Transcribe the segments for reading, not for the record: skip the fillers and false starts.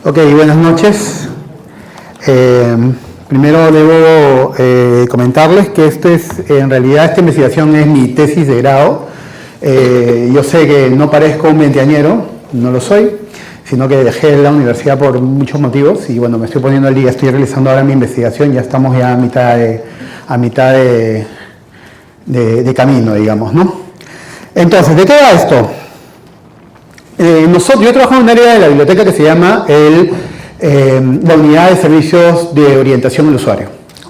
Ok, buenas noches. Primero debo comentarles que en realidad esta investigación es mi tesis de grado. Yo sé que no parezco un veinteañero, no lo soy, sino que dejé la universidad por muchos motivos y bueno, me estoy poniendo al día, estoy realizando ahora mi investigación, ya estamos ya a mitad de camino, digamos, ¿no? Entonces, ¿de qué va esto? Yo trabajo en un área de la biblioteca que se llama la Unidad de Servicios de Orientación al Usuario,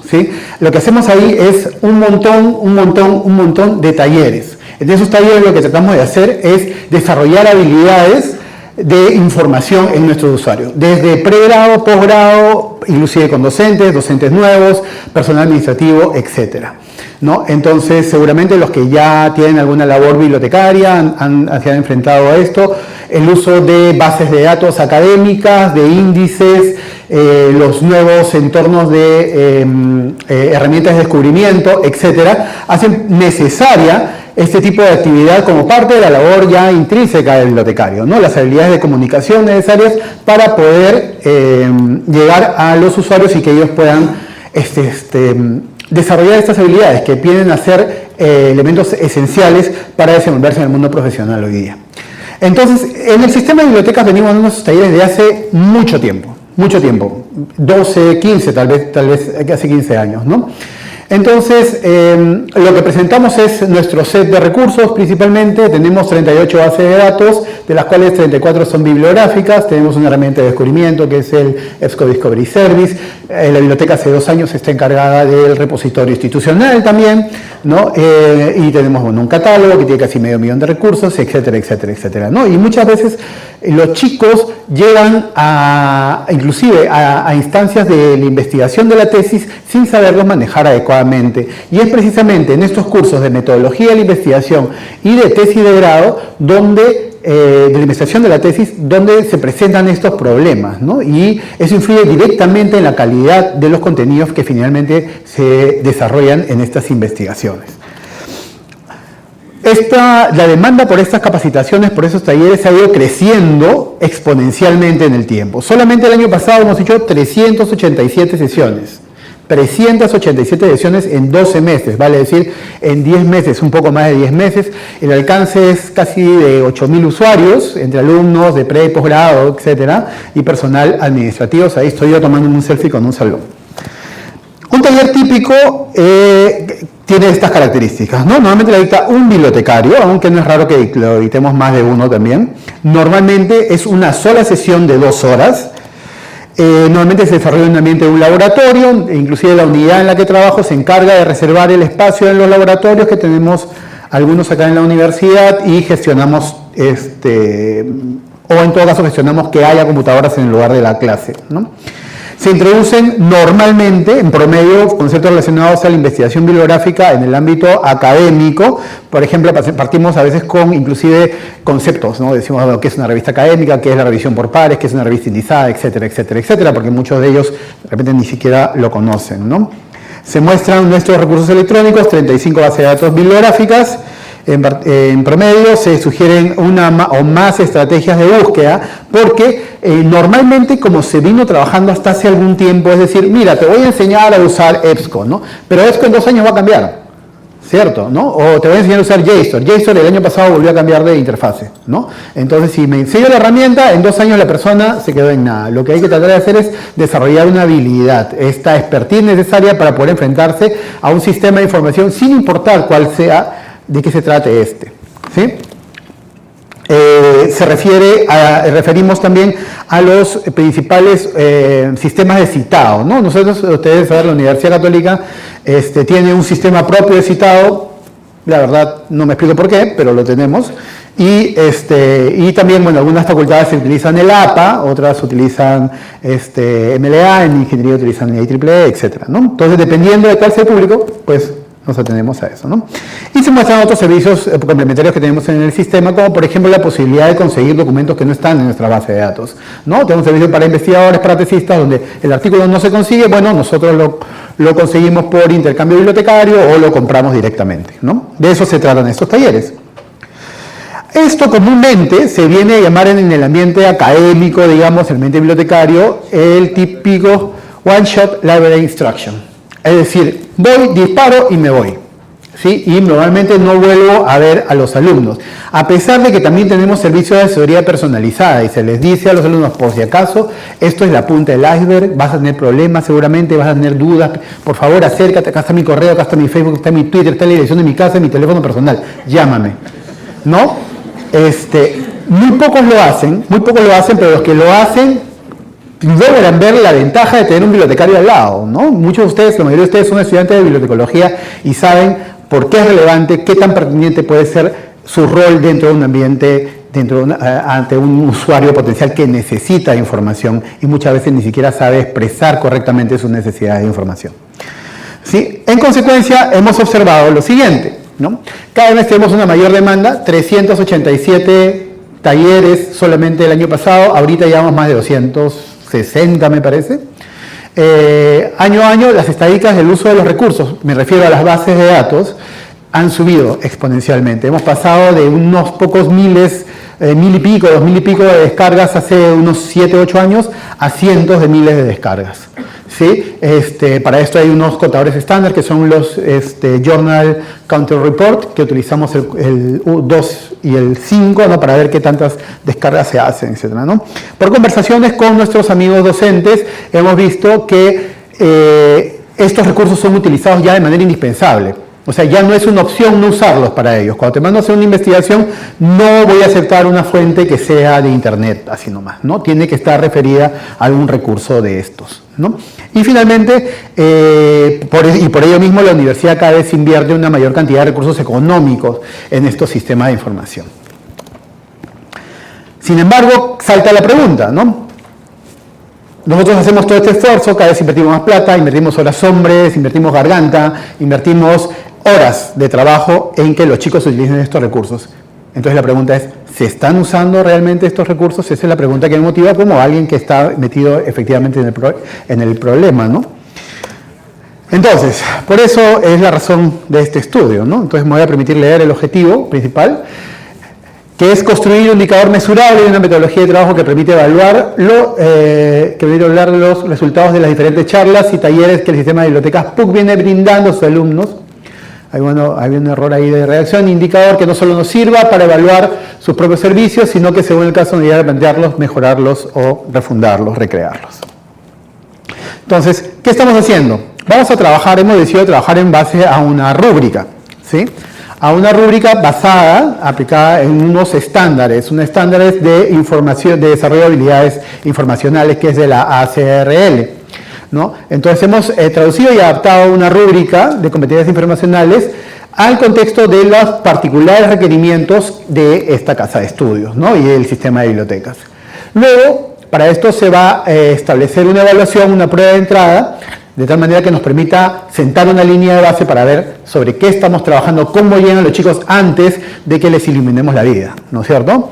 ¿sí? Lo que hacemos ahí es un montón de talleres. En esos talleres lo que tratamos de hacer es desarrollar habilidades de información en nuestros usuarios, desde pregrado, posgrado, inclusive con docentes nuevos, personal administrativo, etcétera, ¿no? Entonces, seguramente los que ya tienen alguna labor bibliotecaria se han enfrentado a esto, el uso de bases de datos académicas, de índices, los nuevos entornos de herramientas de descubrimiento, etcétera, hacen necesaria este tipo de actividad como parte de la labor ya intrínseca del bibliotecario, ¿no? Las habilidades de comunicación necesarias para poder llegar a los usuarios y que ellos puedan desarrollar estas habilidades que vienen a ser elementos esenciales para desenvolverse en el mundo profesional hoy día. Entonces, en el sistema de bibliotecas venimos dando unos talleres de hace mucho tiempo, 12, 15, tal vez hace 15 años, ¿no? Entonces, lo que presentamos es nuestro set de recursos principalmente. Tenemos 38 bases de datos, de las cuales 34 son bibliográficas. Tenemos una herramienta de descubrimiento que es el EBSCO Discovery Service. La biblioteca hace 2 años está encargada del repositorio institucional también, ¿no? Y tenemos un catálogo que tiene casi medio millón de recursos, etcétera, etcétera, etcétera, ¿no? Y muchas veces los chicos llegan inclusive a instancias de la investigación de la tesis sin saberlos manejar adecuadamente. Y es precisamente en estos cursos de metodología de la investigación y de tesis de grado de la investigación de la tesis donde se presentan estos problemas, ¿no? Y eso influye directamente en la calidad de los contenidos que finalmente se desarrollan en estas investigaciones. La demanda por estas capacitaciones, por esos talleres, ha ido creciendo exponencialmente en el tiempo. Solamente el año pasado hemos hecho 387 sesiones. 387 sesiones en 12 meses, vale decir, en 10 meses, un poco más de 10 meses. El alcance es casi de 8.000 usuarios, entre alumnos de pre y posgrado, etcétera, y personal administrativo. Ahí estoy yo tomando un selfie con un salón. Un taller típico tiene estas características, ¿no? Normalmente la dicta un bibliotecario, aunque no es raro que lo dictemos más de uno también. Normalmente es una sola sesión de 2 horas. Normalmente se desarrolla en un ambiente de un laboratorio, inclusive la unidad en la que trabajo se encarga de reservar el espacio en los laboratorios, que tenemos algunos acá en la universidad, y gestionamos, o en todo caso gestionamos que haya computadoras en el lugar de la clase, ¿no? Se introducen normalmente, en promedio, conceptos relacionados a la investigación bibliográfica en el ámbito académico. Por ejemplo, partimos a veces con inclusive conceptos, ¿no? Decimos qué es una revista académica, qué es la revisión por pares, qué es una revista indizada, etcétera, etcétera, etcétera, porque muchos de ellos de repente ni siquiera lo conocen, ¿no? Se muestran nuestros recursos electrónicos, 35 bases de datos bibliográficas. En promedio se sugieren una o más estrategias de búsqueda porque normalmente como se vino trabajando hasta hace algún tiempo, es decir, mira, te voy a enseñar a usar EBSCO, ¿no? Pero EBSCO en 2 años va a cambiar, ¿cierto? ¿No? O te voy a enseñar a usar JSTOR. JSTOR el año pasado volvió a cambiar de interfase, ¿no? Entonces, si me enseño la herramienta, en 2 años la persona se quedó en nada. Lo que hay que tratar de hacer es desarrollar una habilidad, esta expertise necesaria para poder enfrentarse a un sistema de información sin importar cuál sea, de qué se trate ¿sí? Referimos también a los principales sistemas de citado, ¿no? Ustedes saben, la Universidad Católica tiene un sistema propio de citado, la verdad no me explico por qué, pero lo tenemos, y también, bueno, algunas facultades utilizan el APA, otras utilizan MLA, en ingeniería utilizan el IEEE, etcétera, ¿no? Entonces, dependiendo de cuál sea el público, pues nos atenemos a eso, ¿no? Y se muestran otros servicios complementarios que tenemos en el sistema, como por ejemplo la posibilidad de conseguir documentos que no están en nuestra base de datos, ¿no? Tenemos un servicio para investigadores, para tesistas, donde el artículo no se consigue, bueno, nosotros lo conseguimos por intercambio bibliotecario o lo compramos directamente, ¿no? De eso se tratan estos talleres. Esto comúnmente se viene a llamar en el ambiente académico, digamos, el ambiente bibliotecario, el típico one-shot library instruction. Es decir, voy, disparo y me voy. ¿Sí? Y normalmente no vuelvo a ver a los alumnos. A pesar de que también tenemos servicios de asesoría personalizada y se les dice a los alumnos, por si acaso, esto es la punta del iceberg, vas a tener problemas seguramente, vas a tener dudas, por favor acércate, acá está mi correo, acá está mi Facebook, está mi Twitter, está la dirección de mi casa, mi teléfono personal, llámame. ¿No? Muy pocos lo hacen, pero los que lo hacen logran ver la ventaja de tener un bibliotecario al lado, ¿no? Muchos de ustedes, la mayoría de ustedes son estudiantes de bibliotecología y saben por qué es relevante, qué tan pertinente puede ser su rol dentro de un ambiente, ante un usuario potencial que necesita información y muchas veces ni siquiera sabe expresar correctamente sus necesidades de información. ¿Sí? En consecuencia, hemos observado lo siguiente, ¿no? Cada vez tenemos una mayor demanda, 387 talleres solamente el año pasado, ahorita llevamos más de 260 me parece. Año a año las estadísticas del uso de los recursos, me refiero a las bases de datos, han subido exponencialmente. Hemos pasado de unos pocos miles, 1000 y pico, 2000 y pico de descargas hace unos 7, 8 años a cientos de miles de descargas. ¿Sí? Para esto hay unos contadores estándar que son los Journal Counter Report, que utilizamos el 2 y el 5, ¿no? Para ver qué tantas descargas se hacen, etc., ¿no? Por conversaciones con nuestros amigos docentes hemos visto que estos recursos son utilizados ya de manera indispensable. O sea, ya no es una opción no usarlos para ellos. Cuando te mando a hacer una investigación, no voy a aceptar una fuente que sea de internet, así nomás, ¿no? Tiene que estar referida a algún recurso de estos, ¿no? Y finalmente, por ello mismo, la universidad cada vez invierte una mayor cantidad de recursos económicos en estos sistemas de información. Sin embargo, salta la pregunta, ¿no? Nosotros hacemos todo este esfuerzo, cada vez invertimos más plata, invertimos horas hombres, invertimos garganta, invertimos horas de trabajo en que los chicos utilicen estos recursos. Entonces la pregunta es, ¿se están usando realmente estos recursos? Esa es la pregunta que me motiva como alguien que está metido efectivamente en el problema, ¿no? Entonces, por eso es la razón de este estudio, ¿no? Entonces me voy a permitir leer el objetivo principal, que es construir un indicador mesurable y una metodología de trabajo que permite evaluar los resultados de las diferentes charlas y talleres que el sistema de bibliotecas PUC viene brindando a sus alumnos. Hay un error ahí de redacción, indicador que no solo nos sirva para evaluar sus propios servicios, sino que según el caso nos ayuda a plantearlos, mejorarlos o refundarlos, recrearlos. Entonces, ¿qué estamos haciendo? Hemos decidido trabajar en base a una rúbrica, ¿sí? A una rúbrica aplicada en unos estándares, de información, de desarrollo de habilidades informacionales, que es de la ACRL, ¿no? Entonces hemos traducido y adaptado una rúbrica de competencias informacionales al contexto de los particulares requerimientos de esta casa de estudios, ¿no? Y del sistema de bibliotecas. Luego, para esto se va a establecer una evaluación, una prueba de entrada, de tal manera que nos permita sentar una línea de base para ver sobre qué estamos trabajando, cómo llegan los chicos antes de que les iluminemos la vida, ¿no es cierto?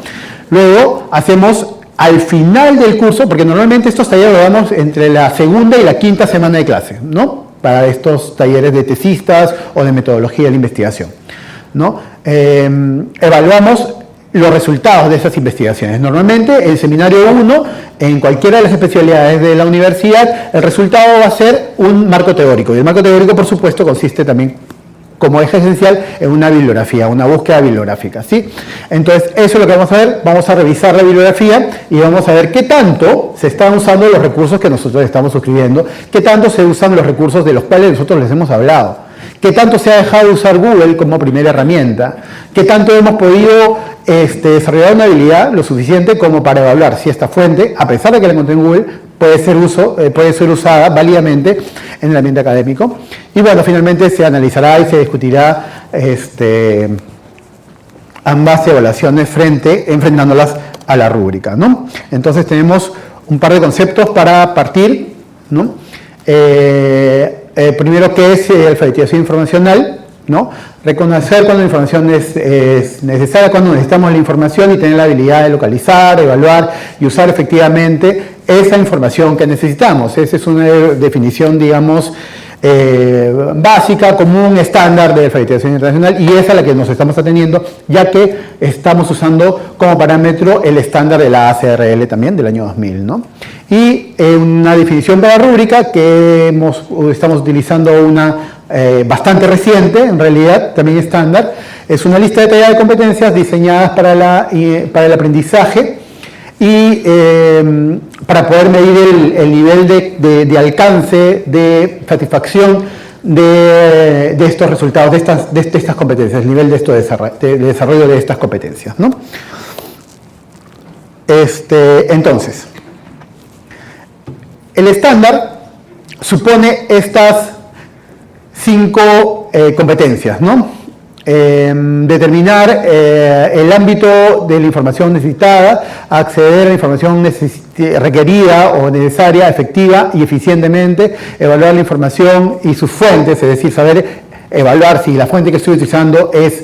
Luego hacemos al final del curso, porque normalmente estos talleres lo damos entre la segunda y la quinta semana de clase, ¿no? Para estos talleres de tesistas o de metodología de la investigación, ¿no? Evaluamos los resultados de esas investigaciones. Normalmente, en seminario 1, en cualquiera de las especialidades de la universidad, el resultado va a ser un marco teórico. Y el marco teórico, por supuesto, consiste también, como eje esencial, en una bibliografía, una búsqueda bibliográfica, ¿sí? Entonces, eso es lo que vamos a ver. Vamos a revisar la bibliografía y vamos a ver qué tanto se están usando los recursos que nosotros estamos suscribiendo, qué tanto se usan los recursos de los cuales nosotros les hemos hablado. ¿Qué tanto se ha dejado de usar Google como primera herramienta? ¿Qué tanto hemos podido desarrollar una habilidad lo suficiente como para evaluar si esta fuente, a pesar de que la encontré en Google, puede ser usada válidamente en el ambiente académico? Y bueno, finalmente se analizará y se discutirá ambas evaluaciones enfrentándolas a la rúbrica, ¿no? Entonces tenemos un par de conceptos para partir, ¿no? Primero, ¿qué es alfabetización informacional? ¿No? Reconocer cuando la información es necesaria, cuando necesitamos la información y tener la habilidad de localizar, evaluar y usar efectivamente esa información que necesitamos. Esa es una definición, digamos, básica, común, estándar de alfabetización internacional, y es a la que nos estamos ateniendo, ya que estamos usando como parámetro el estándar de la ACRL también del año 2000, ¿no? Y una definición para rúbrica que estamos utilizando una bastante reciente, en realidad también estándar, es una lista detallada de competencias diseñadas para el aprendizaje y para poder medir el nivel de alcance, de satisfacción de estos resultados, de estas competencias, el nivel de desarrollo de estas competencias, ¿no? Entonces, el estándar supone estas 5 competencias, ¿no? Determinar el ámbito de la información necesitada, acceder a la información requerida o necesaria, efectiva y eficientemente, evaluar la información y sus fuentes, es decir, saber evaluar si la fuente que estoy utilizando es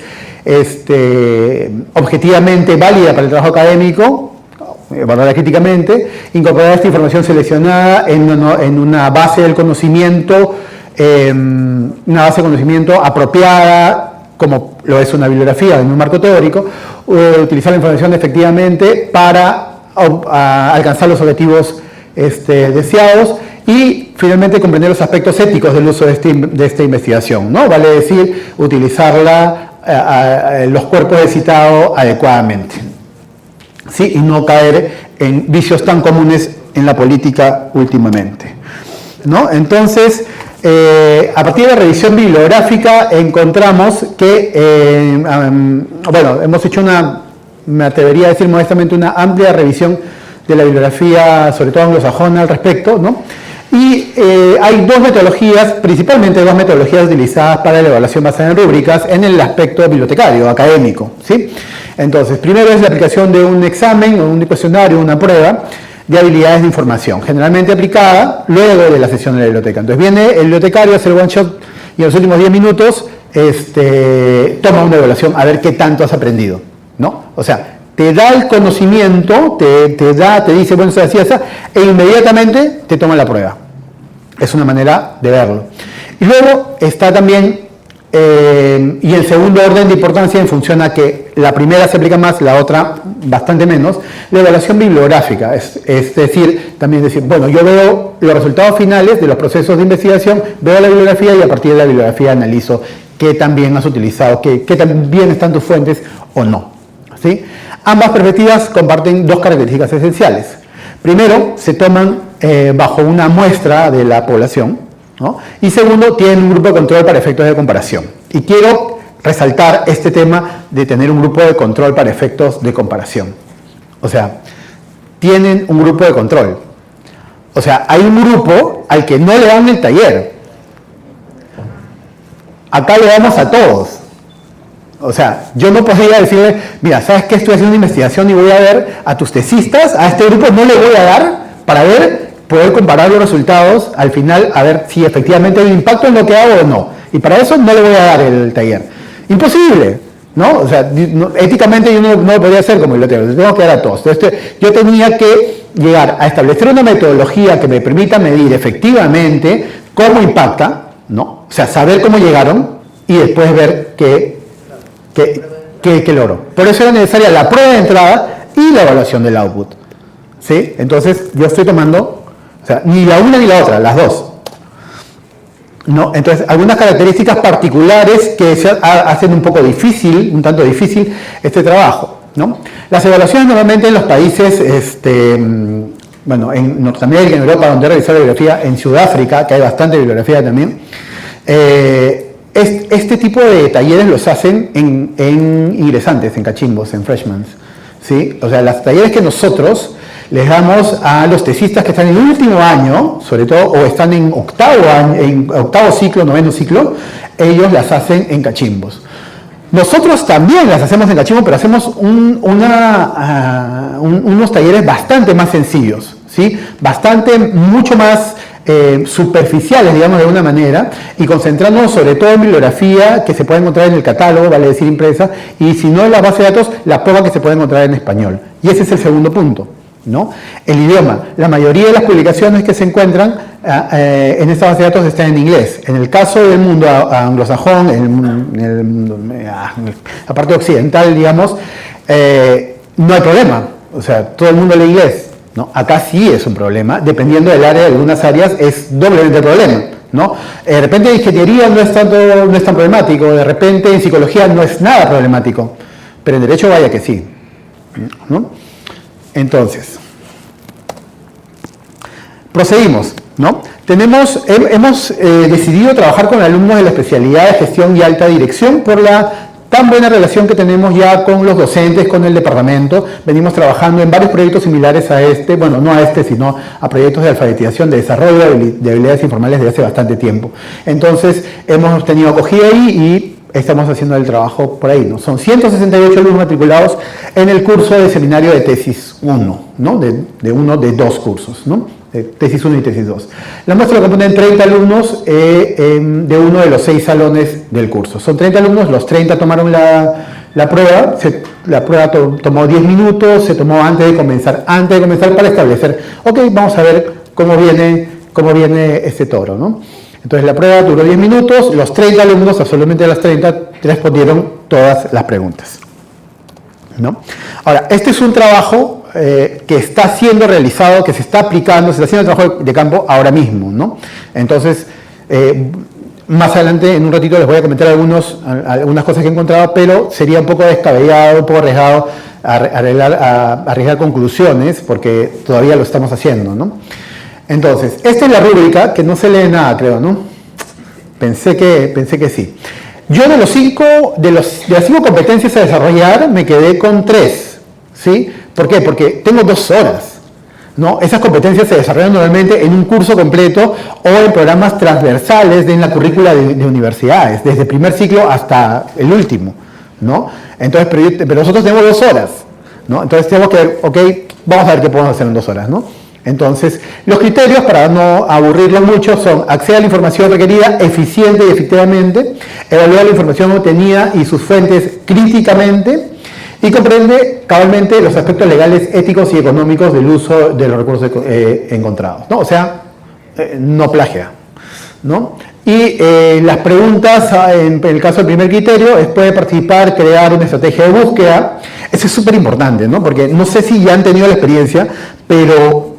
objetivamente válida para el trabajo académico, evaluarla críticamente, incorporar esta información seleccionada en una base del conocimiento, apropiada, como lo es una bibliografía en un marco teórico, utilizar la información efectivamente para alcanzar los objetivos deseados y finalmente comprender los aspectos éticos del uso de esta investigación, ¿no? Vale decir, utilizarla, los cuerpos de citado adecuadamente, ¿sí? Y no caer en vicios tan comunes en la política últimamente, ¿no? Entonces, a partir de la revisión bibliográfica encontramos que, hemos hecho me atrevería a decir modestamente, una amplia revisión de la bibliografía, sobre todo anglosajona, al respecto, ¿no? Y hay principalmente dos metodologías utilizadas para la evaluación basada en rúbricas en el aspecto bibliotecario, académico, ¿sí? Entonces, primero es la aplicación de un examen, o un cuestionario, una prueba de habilidades de información, generalmente aplicada luego de la sesión de la biblioteca. Entonces viene el bibliotecario, hace el one shot y en los últimos 10 minutos toma una evaluación a ver qué tanto has aprendido, ¿no? O sea, te da el conocimiento, te dice, bueno, así, e inmediatamente te toma la prueba. Es una manera de verlo. Y luego está también, y el segundo orden de importancia en función a que la primera se aplica más, la otra bastante menos, la evaluación bibliográfica. Es decir, también decir, bueno, yo veo los resultados finales de los procesos de investigación, veo la bibliografía y a partir de la bibliografía analizo qué tan bien has utilizado, qué tan bien están tus fuentes o no, ¿sí? Ambas perspectivas comparten dos características esenciales. Primero, se toman bajo una muestra de la población, ¿no? Y segundo, tienen un grupo de control para efectos de comparación. Y quiero resaltar este tema de tener un grupo de control para efectos de comparación. O sea, tienen un grupo de control. O sea, hay un grupo al que no le dan el taller. Acá le damos a todos. O sea, yo no podría decirle, mira, ¿sabes qué? Estoy haciendo una investigación y voy a ver a tus tesistas, a este grupo no le voy a dar para poder comparar los resultados al final, a ver si efectivamente hay un impacto en lo que hago o no. Y para eso no le voy a dar el taller. Imposible, ¿no? O sea, éticamente yo no lo podría hacer como bibliotecario, le tengo que dar a todos. Entonces, yo tenía que llegar a establecer una metodología que me permita medir efectivamente cómo impacta, ¿no? O sea, saber cómo llegaron y después ver qué logro. Por eso era necesaria la prueba de entrada y la evaluación del output, ¿sí? Entonces, yo estoy tomando, o sea, ni la una ni la otra, las dos, ¿no? Entonces, algunas características particulares que hacen un tanto difícil este trabajo, ¿no? Las evaluaciones normalmente en los países, en Norteamérica, en Europa, donde he realizado bibliografía, en Sudáfrica, que hay bastante bibliografía también, este tipo de talleres los hacen en ingresantes, en cachimbos, en freshmans, ¿sí? O sea, los talleres que nosotros les damos a los tesistas que están en el último año, sobre todo, o están en octavo ciclo, noveno ciclo, ellos las hacen en cachimbos. Nosotros también las hacemos en cachimbos, pero hacemos unos talleres bastante más sencillos, ¿sí? Mucho más superficiales, digamos, de alguna manera, y concentrándonos sobre todo en bibliografía que se puede encontrar en el catálogo, vale decir impresa, y si no en la base de datos, la poca que se puede encontrar en español. Y ese es el segundo punto, ¿no? El idioma. La mayoría de las publicaciones que se encuentran en esta base de datos están en inglés. En el caso del mundo anglosajón, la parte occidental, digamos, no hay problema. O sea, todo el mundo lee inglés, ¿no? Acá sí es un problema. Dependiendo del área, de algunas áreas es doblemente el problema, ¿no? De repente en ingeniería no es tan problemático, de repente en psicología no es nada problemático, pero en derecho vaya que sí, ¿no? Entonces, proseguimos, ¿no? Hemos decidido trabajar con alumnos de la especialidad de gestión y alta dirección por la tan buena relación que tenemos ya con los docentes, con el departamento. Venimos trabajando en varios proyectos similares a este, bueno, no a este, sino a proyectos de alfabetización, de desarrollo de habilidades informales desde hace bastante tiempo. Entonces, hemos tenido acogida ahí y estamos haciendo el trabajo por ahí, ¿no? Son 168 alumnos matriculados en el curso de seminario de tesis 1, ¿no? De dos cursos, ¿no? De tesis 1 y tesis 2. La muestra la componen 30 alumnos de uno de los 6 salones del curso. Son 30 alumnos, los 30 tomaron la prueba. La prueba tomó 10 minutos, se tomó antes de comenzar para establecer, ok, vamos a ver cómo viene este toro, ¿no? Entonces la prueba duró 10 minutos, los 30 alumnos, absolutamente los 30, respondieron todas las preguntas, ¿no? Ahora, este es un trabajo que está siendo realizado, que se está aplicando, se está haciendo el trabajo de campo ahora mismo, ¿no? Entonces, más adelante, en un ratito, les voy a comentar algunas cosas que he encontrado, pero sería un poco descabellado, un poco arriesgado arriesgar conclusiones, porque todavía lo estamos haciendo, ¿no? Entonces, esta es la rúbrica, que no se lee nada, creo, ¿no? Pensé que sí. Yo de las 5 competencias a desarrollar, me quedé con 3, ¿sí? ¿Por qué? Porque tengo 2 horas, ¿no? Esas competencias se desarrollan normalmente en un curso completo o en programas transversales en la currícula de universidades, desde el primer ciclo hasta el último, ¿no? Entonces, pero nosotros tenemos 2 horas, ¿no? Entonces tenemos que ver, ok, vamos a ver qué podemos hacer en 2 horas, ¿no? Entonces, los criterios, para no aburrirlo mucho, son: acceder a la información requerida eficiente y efectivamente, evaluar la información obtenida y sus fuentes críticamente, y comprende cabalmente los aspectos legales, éticos y económicos del uso de los recursos encontrados, ¿no? O sea, no plagia, ¿no? Y las preguntas, en el caso del primer criterio, es puede participar, crear una estrategia de búsqueda. Eso es súper importante, ¿no? Porque no sé si ya han tenido la experiencia, pero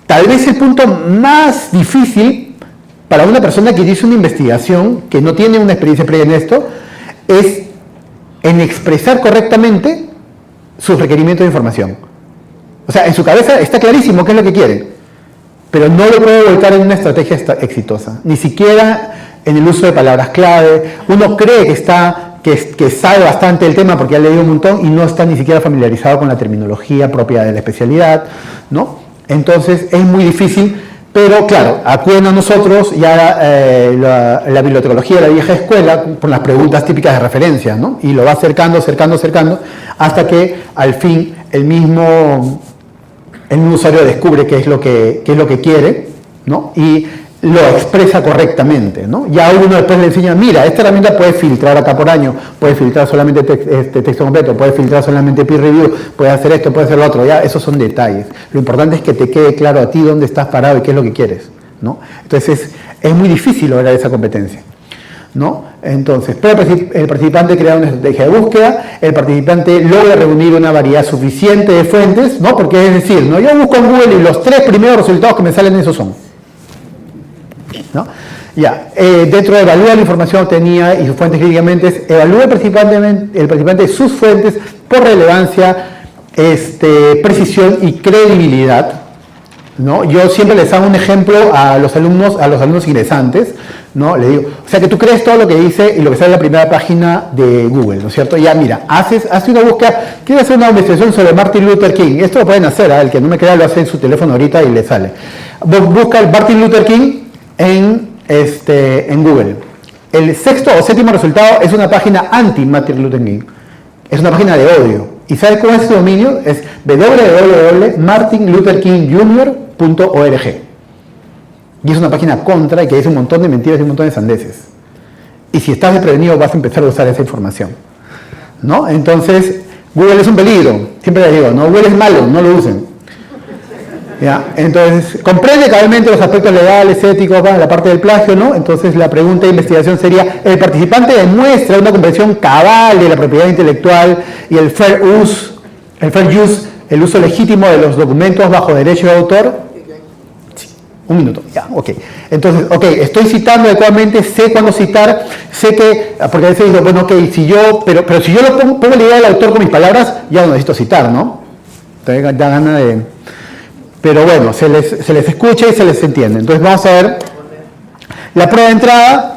tal vez el punto más difícil para una persona que hizo una investigación, que no tiene una experiencia previa en esto, es en expresar correctamente sus requerimientos de información. O sea, en su cabeza está clarísimo qué es lo que quiere, pero no lo puede volcar en una estrategia exitosa, ni siquiera en el uso de palabras clave. Uno cree que sabe bastante del tema porque ha leído un montón y no está ni siquiera familiarizado con la terminología propia de la especialidad, ¿no? Entonces es muy difícil, pero claro, acuden a nosotros ya la bibliotecología de la vieja escuela por las preguntas típicas de referencia, ¿no? Y lo va acercando, hasta que al fin el mismo usuario descubre qué es lo que quiere, ¿no? Y lo expresa correctamente, ¿no? Ya uno después le enseña, mira, esta herramienta puede filtrar acá por año, puede filtrar solamente texto completo, puede filtrar solamente peer review, puede hacer esto, puede hacer lo otro, ya esos son detalles. Lo importante es que te quede claro a ti dónde estás parado y qué es lo que quieres, ¿no? Entonces es muy difícil lograr esa competencia, ¿no? Entonces, el participante crea una estrategia de búsqueda, el participante logra reunir una variedad suficiente de fuentes, ¿no? Porque es decir, ¿no? Yo busco en Google y los 3 primeros resultados que me salen esos son, ¿no? Ya, dentro de evaluar la información obtenida y sus fuentes críticamente, evalúa el participante sus fuentes por relevancia, precisión y credibilidad, ¿no? Yo siempre les hago un ejemplo a los alumnos ingresantes, ¿no? Le digo, o sea, que tú crees todo lo que dice y lo que sale en la primera página de Google, ¿no es cierto? Ya, mira, hace una búsqueda, quieres hacer una investigación sobre Martin Luther King, esto lo pueden hacer, el que no me crea lo hace en su teléfono ahorita y le sale. Busca el Martin Luther King en Google. El 6º o 7º resultado es una página anti-Martin Luther King. Es una página de odio. ¿Y sabes cómo es su dominio? Es www.martinlutherkingjr.org. Y es una página contra y que dice un montón de mentiras y un montón de sandeces. Y si estás desprevenido vas a empezar a usar esa información, ¿no? Entonces, Google es un peligro. Siempre les digo, no, Google es malo, no lo usen. ¿Ya? Entonces, comprende cabalmente los aspectos legales, éticos, va, la parte del plagio, ¿no? Entonces, la pregunta de investigación sería, ¿el participante demuestra una comprensión cabal de la propiedad intelectual y el fair use, el uso legítimo de los documentos bajo derecho de autor? Sí, un minuto, ya, ok. Entonces, ok, estoy citando adecuadamente, sé cuándo citar, sé que, porque a veces digo, bueno, ok, si yo, pero si yo lo pongo la idea del autor con mis palabras, ya no necesito citar, ¿no? Te da gana de... Pero bueno, se les escucha y se les entiende. Entonces vamos a ver la prueba de entrada.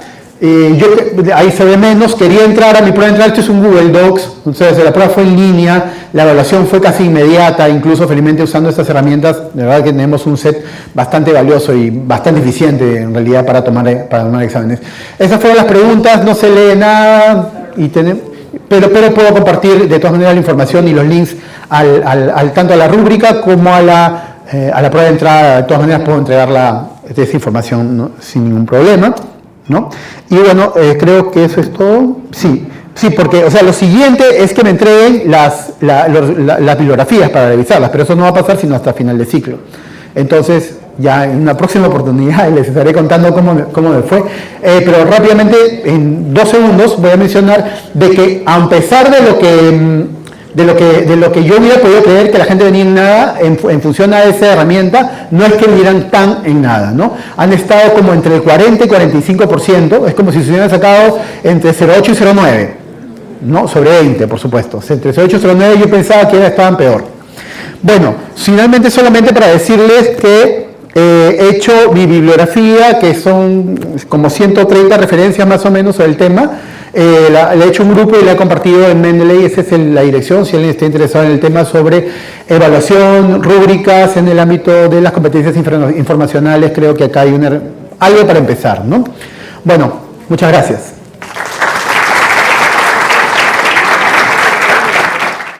Ahí se ve menos, quería entrar a mi prueba de entrada, esto es un Google Docs, entonces la prueba fue en línea, la evaluación fue casi inmediata, incluso felizmente usando estas herramientas, de verdad que tenemos un set bastante valioso y bastante eficiente en realidad para tomar exámenes. Esas fueron las preguntas, no se lee nada, pero puedo compartir de todas maneras la información y los links tanto a la rúbrica como a la prueba de entrada. De todas maneras puedo entregar esa información, ¿no?, sin ningún problema, ¿no? Y bueno, creo que eso es todo. Sí, porque, o sea, lo siguiente es que me entreguen las bibliografías para revisarlas, pero eso no va a pasar sino hasta final de ciclo. Entonces, ya en una próxima oportunidad les estaré contando cómo me fue. Pero rápidamente, en 2 segundos, voy a mencionar de que a pesar de lo que yo hubiera podido creer que la gente venía en nada, en función a esa herramienta, no es que vinieran tan en nada, ¿no? Han estado como entre el 40 y 45%, es como si se hubieran sacado entre 0,8 y 0,9, ¿no? Sobre 20, por supuesto. Entre 0,8 y 0,9 yo pensaba que estaban peor. Bueno, finalmente solamente para decirles que he hecho mi bibliografía, que son como 130 referencias más o menos sobre el tema. Le he hecho un grupo y le he compartido en Mendeley, esa es la dirección, si alguien está interesado en el tema sobre evaluación, rúbricas en el ámbito de las competencias informacionales, creo que acá hay algo para empezar, ¿no? Bueno, muchas gracias.